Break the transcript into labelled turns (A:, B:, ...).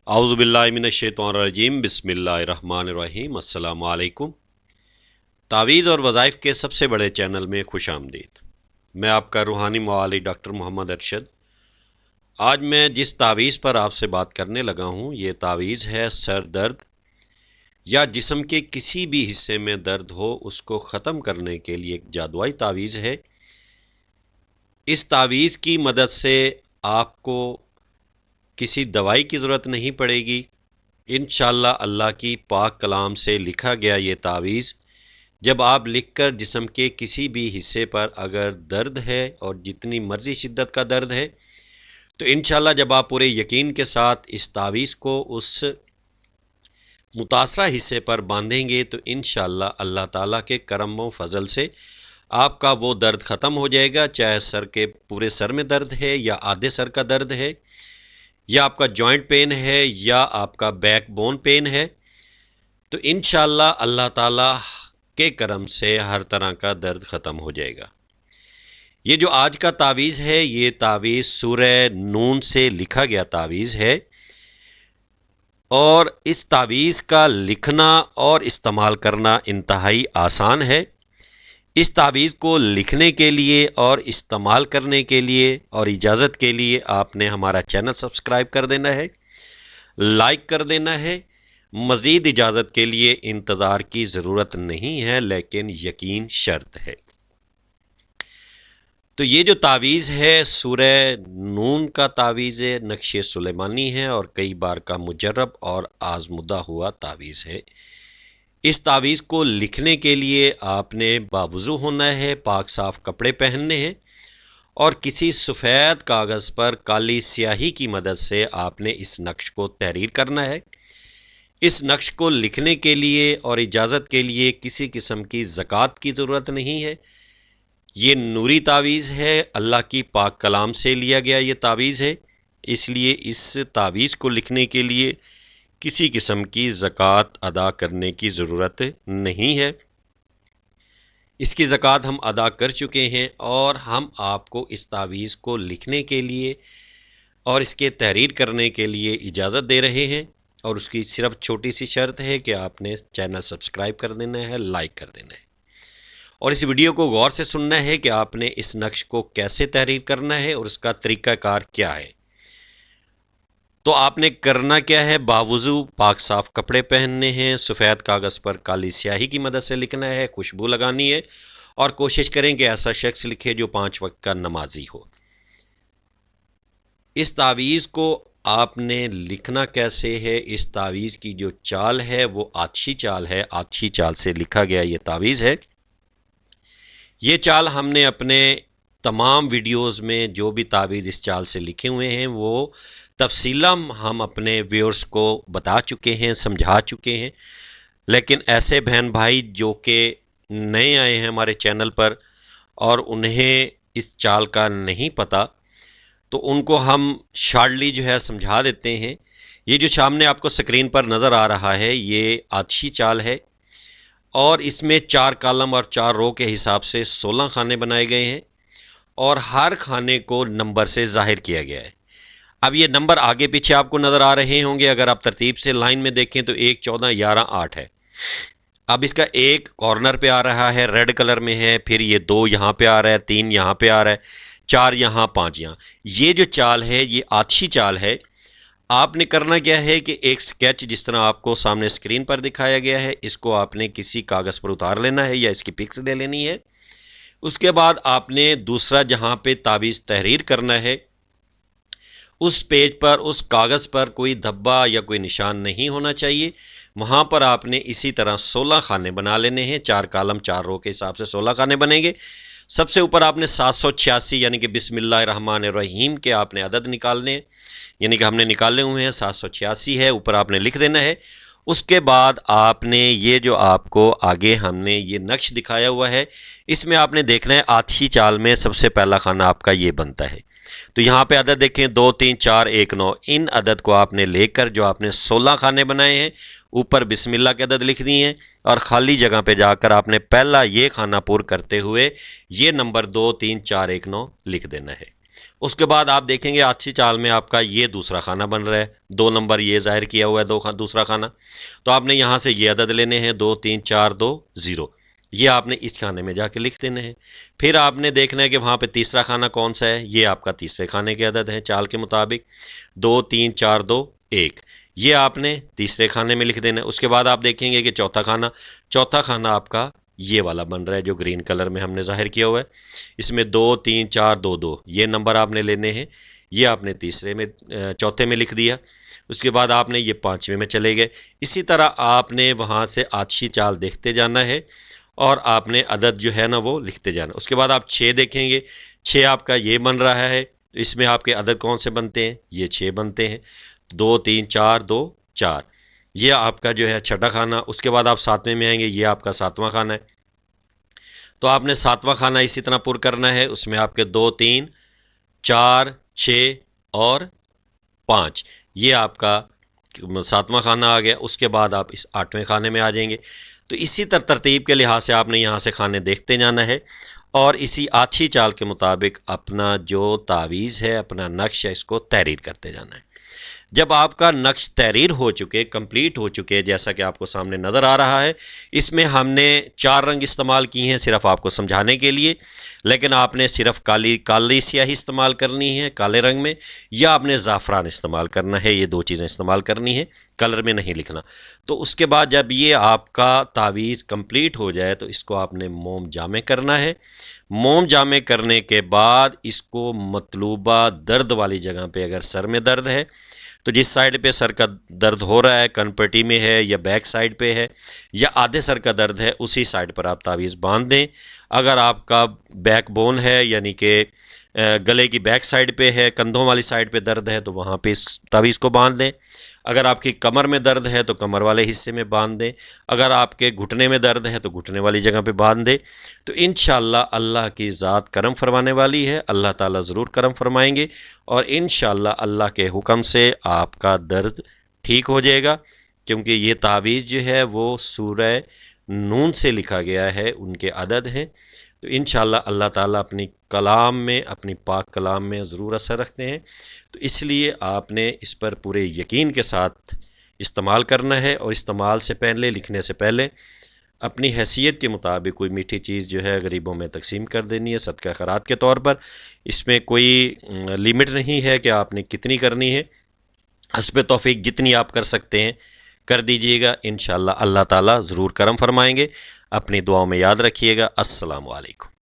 A: اعوذ باللہ من الشیطان الرجیم بسم اللہ الرحمن الرحیم السلام علیکم۔ تعویذ اور وظائف کے سب سے بڑے چینل میں خوش آمدید۔ میں آپ کا روحانی معالج ڈاکٹر محمد ارشد۔ آج میں جس تعویذ پر آپ سے بات کرنے لگا ہوں یہ تعویذ ہے سر درد یا جسم کے کسی بھی حصے میں درد ہو اس کو ختم کرنے کے لیے ایک جادوائی تعویذ ہے۔ اس تعویذ کی مدد سے آپ کو کسی دوائی کی ضرورت نہیں پڑے گی۔ انشاءاللہ اللہ کی پاک کلام سے لکھا گیا یہ تعویذ جب آپ لکھ کر جسم کے کسی بھی حصے پر اگر درد ہے اور جتنی مرضی شدت کا درد ہے تو انشاءاللہ جب آپ پورے یقین کے ساتھ اس تعویذ کو اس متاثرہ حصے پر باندھیں گے تو انشاءاللہ اللہ تعالیٰ کے کرم و فضل سے آپ کا وہ درد ختم ہو جائے گا، چاہے سر کے پورے سر میں درد ہے یا آدھے سر کا درد ہے یا آپ کا جوائنٹ پین ہے یا آپ کا بیک بون پین ہے، تو انشاءاللہ اللہ تعالیٰ کے کرم سے ہر طرح کا درد ختم ہو جائے گا۔ یہ جو آج کا تعویذ ہے یہ تعویذ سورہ نون سے لکھا گیا تعویذ ہے، اور اس تعویذ کا لکھنا اور استعمال کرنا انتہائی آسان ہے۔ اس تعویذ کو لکھنے کے لیے اور استعمال کرنے کے لیے اور اجازت کے لیے آپ نے ہمارا چینل سبسکرائب کر دینا ہے، لائک کر دینا ہے۔ مزید اجازت کے لیے انتظار کی ضرورت نہیں ہے، لیکن یقین شرط ہے۔ تو یہ جو تعویذ ہے سورہ نون کا تعویذ ہے، نقش سلیمانی ہے اور کئی بار کا مجرب اور آزمودہ ہوا تعویذ ہے۔ اس تعویذ کو لکھنے کے لیے آپ نے باوضو ہونا ہے، پاک صاف کپڑے پہننے ہیں اور کسی سفید کاغذ پر کالی سیاہی کی مدد سے آپ نے اس نقش کو تحریر کرنا ہے۔ اس نقش کو لکھنے کے لیے اور اجازت کے لیے کسی قسم کی زکوٰۃ کی ضرورت نہیں ہے۔ یہ نوری تعویذ ہے، اللہ کی پاک کلام سے لیا گیا یہ تعویذ ہے، اس لیے اس تعویذ کو لکھنے کے لیے کسی قسم کی زکوٰۃ ادا کرنے کی ضرورت نہیں ہے۔ اس کی زکوٰۃ ہم ادا کر چکے ہیں اور ہم آپ کو اس تعویذ کو لکھنے کے لیے اور اس کے تحریر کرنے کے لیے اجازت دے رہے ہیں، اور اس کی صرف چھوٹی سی شرط ہے کہ آپ نے چینل سبسکرائب کر دینا ہے، لائک کر دینا ہے، اور اس ویڈیو کو غور سے سننا ہے کہ آپ نے اس نقش کو کیسے تحریر کرنا ہے اور اس کا طریقہ کار کیا ہے۔ تو آپ نے کرنا کیا ہے، باوضو پاک صاف کپڑے پہننے ہیں، سفید کاغذ پر کالی سیاہی کی مدد سے لکھنا ہے، خوشبو لگانی ہے اور کوشش کریں کہ ایسا شخص لکھے جو 5 وقت کا نمازی ہو۔ اس تعویذ کو آپ نے لکھنا کیسے ہے، اس تعویذ کی جو چال ہے وہ آتشی چال ہے، آتشی چال سے لکھا گیا یہ تعویذ ہے۔ یہ چال ہم نے اپنے تمام ویڈیوز میں جو بھی تعویذ اس چال سے لکھے ہوئے ہیں وہ تفصیلاً ہم اپنے ویورز کو بتا چکے ہیں، سمجھا چکے ہیں، لیکن ایسے بہن بھائی جو کہ نئے آئے ہیں ہمارے چینل پر اور انہیں اس چال کا نہیں پتہ تو ان کو ہم شارٹلی جو ہے سمجھا دیتے ہیں۔ یہ جو سامنے آپ کو سکرین پر نظر آ رہا ہے یہ آتشی چال ہے، اور اس میں 4 کالم اور 4 رو کے حساب سے 16 خانے بنائے گئے ہیں اور ہر خانے کو نمبر سے ظاہر کیا گیا ہے۔ اب یہ نمبر آگے پیچھے آپ کو نظر آ رہے ہوں گے، اگر آپ ترتیب سے لائن میں دیکھیں تو 1 14 11 8 ہے۔ اب اس کا ایک کارنر پہ آ رہا ہے، ریڈ کلر میں ہے، پھر یہ 2 یہاں پہ آ رہا ہے، 3 یہاں پہ آ رہا ہے، 4 یہاں، 5 یہاں۔ یہ جو چال ہے یہ آتشی چال ہے۔ آپ نے کرنا کیا ہے کہ ایک سکیچ جس طرح آپ کو سامنے اسکرین پر دکھایا گیا ہے اس کو آپ نے کسی کاغذ پر اتار لینا ہے یا اس کی پکس لے لینی ہے۔ اس کے بعد آپ نے دوسرا جہاں پہ تعویذ تحریر کرنا ہے اس پیج پر، اس کاغذ پر کوئی دھبا یا کوئی نشان نہیں ہونا چاہیے، وہاں پر آپ نے اسی طرح 16 خانے بنا لینے ہیں، 4 کالم 4 رو کے حساب سے 16 خانے بنیں گے۔ سب سے اوپر آپ نے 786 یعنی کہ بسم اللہ الرحمن الرحیم کے آپ نے عدد نکالنے ہیں، یعنی کہ ہم نے نکالے ہوئے ہیں 786 ہے، اوپر آپ نے لکھ دینا ہے۔ اس کے بعد آپ نے یہ جو آپ کو آگے ہم نے یہ نقش دکھایا ہوا ہے اس میں آپ نے دیکھنا ہے آتشی چال میں سب سے پہلا خانہ آپ کا یہ بنتا ہے۔ تو یہاں پہ عدد دیکھیں 2 3 4 1 9، ان عدد کو آپ نے لے کر جو آپ نے 16 خانے بنائے ہیں اوپر بسم اللہ کے عدد لکھ دیے ہیں، اور خالی جگہ پہ جا کر آپ نے پہلا یہ خانہ پور کرتے ہوئے یہ نمبر 2 3 4 1 9 لکھ دینا ہے۔ اس کے بعد آپ دیکھیں گے آتشی چال میں آپ کا یہ دوسرا خانہ بن رہا ہے، 2 نمبر یہ ظاہر کیا ہوا ہے دوسرا خانہ، تو آپ نے یہاں سے یہ عدد لینے ہیں 2 3 4 2 0، یہ آپ نے اس کھانے میں جا کے لکھ دینے ہیں۔ پھر آپ نے دیکھنا ہے کہ وہاں پہ تیسرا خانہ کون سا ہے، یہ آپ کا تیسرے کھانے کے عدد ہیں چال کے مطابق 2 3 4 2 1، یہ آپ نے تیسرے کھانے میں لکھ دینا ہے۔ اس کے بعد آپ دیکھیں گے کہ چوتھا کھانا آپ کا یہ والا بن رہا ہے جو گرین کلر میں ہم نے ظاہر کیا ہوا ہے، اس میں 2 3 4 2 2 یہ نمبر آپ نے لینے ہیں، یہ آپ نے چوتھے میں لکھ دیا۔ اس کے بعد آپ نے یہ 5ویں میں چلے گئے۔ اسی طرح آپ نے وہاں سے آتشی چال دیکھتے جانا ہے اور آپ نے عدد جو ہے نا وہ لکھتے جانا۔ اس کے بعد آپ 6 دیکھیں گے، 6 آپ کا یہ بن رہا ہے، اس میں آپ کے عدد کون سے بنتے ہیں، یہ 6 بنتے ہیں، 2 3 4 2 4، یہ آپ کا جو ہے چھٹا خانہ۔ اس کے بعد آپ 7ویں میں آئیں گے، یہ آپ کا 7واں خانہ ہے، تو آپ نے 7واں خانہ اسی طرح پر کرنا ہے، اس میں آپ کے 2 3 4 6 اور 5، یہ آپ کا 7واں خانہ آ گیا۔ اس کے بعد آپ اس 8ویں خانے میں آ جائیں گے۔ تو اسی ترتیب کے لحاظ سے آپ نے یہاں سے کھانے دیکھتے جانا ہے اور اسی آتشی چال کے مطابق اپنا جو تعویذ ہے، اپنا نقش ہے، اس کو تحریر کرتے جانا ہے۔ جب آپ کا نقش تحریر ہو چکے، کمپلیٹ ہو چکے، جیسا کہ آپ کو سامنے نظر آ رہا ہے، اس میں ہم نے 4 رنگ استعمال کیے ہیں صرف آپ کو سمجھانے کے لیے، لیکن آپ نے صرف کالی سیاہی استعمال کرنی ہے کالے رنگ میں، یا آپ نے زعفران استعمال کرنا ہے، یہ 2 چیزیں استعمال کرنی ہے، کلر میں نہیں لکھنا۔ تو اس کے بعد جب یہ آپ کا تعویذ کمپلیٹ ہو جائے تو اس کو آپ نے موم جامع کرنا ہے۔ موم جامع کرنے کے بعد اس کو مطلوبہ درد والی جگہ پہ، اگر سر میں درد ہے تو جس سائڈ پہ سر کا درد ہو رہا ہے، کن پٹی میں ہے یا بیک سائڈ پہ ہے یا آدھے سر کا درد ہے، اسی سائڈ پر آپ تعویذ باندھ دیں۔ اگر آپ کا بیک بون ہے یعنی کہ گلے کی بیک سائڈ پہ ہے، کندھوں والی سائڈ پہ درد ہے تو وہاں پہ اس تعویذ کو باندھ دیں۔ اگر آپ کی کمر میں درد ہے تو کمر والے حصے میں باندھ دیں۔ اگر آپ کے گھٹنے میں درد ہے تو گھٹنے والی جگہ پہ باندھ دیں۔ تو انشاءاللہ اللہ کی ذات کرم فرمانے والی ہے، اللہ تعالیٰ ضرور کرم فرمائیں گے اور انشاءاللہ اللہ کے حکم سے آپ کا درد ٹھیک ہو جائے گا، کیونکہ یہ تعویذ جو ہے وہ سورہ نون سے لکھا گیا ہے، ان کے عدد ہیں۔ تو انشاءاللہ اللہ تعالیٰ اپنی کلام میں، اپنی پاک کلام میں ضرور اثر رکھتے ہیں، تو اس لیے آپ نے اس پر پورے یقین کے ساتھ استعمال کرنا ہے، اور استعمال سے پہلے، لکھنے سے پہلے اپنی حیثیت کے مطابق کوئی میٹھی چیز جو ہے غریبوں میں تقسیم کر دینی ہے صدقہ خیرات کے طور پر۔ اس میں کوئی لیمٹ نہیں ہے کہ آپ نے کتنی کرنی ہے، حسب توفیق جتنی آپ کر سکتے ہیں کر دیجئے گا، انشاءاللہ اللہ تعالیٰ ضرور کرم فرمائیں گے۔ اپنی دعاؤں میں یاد رکھیے گا۔ السلام علیکم۔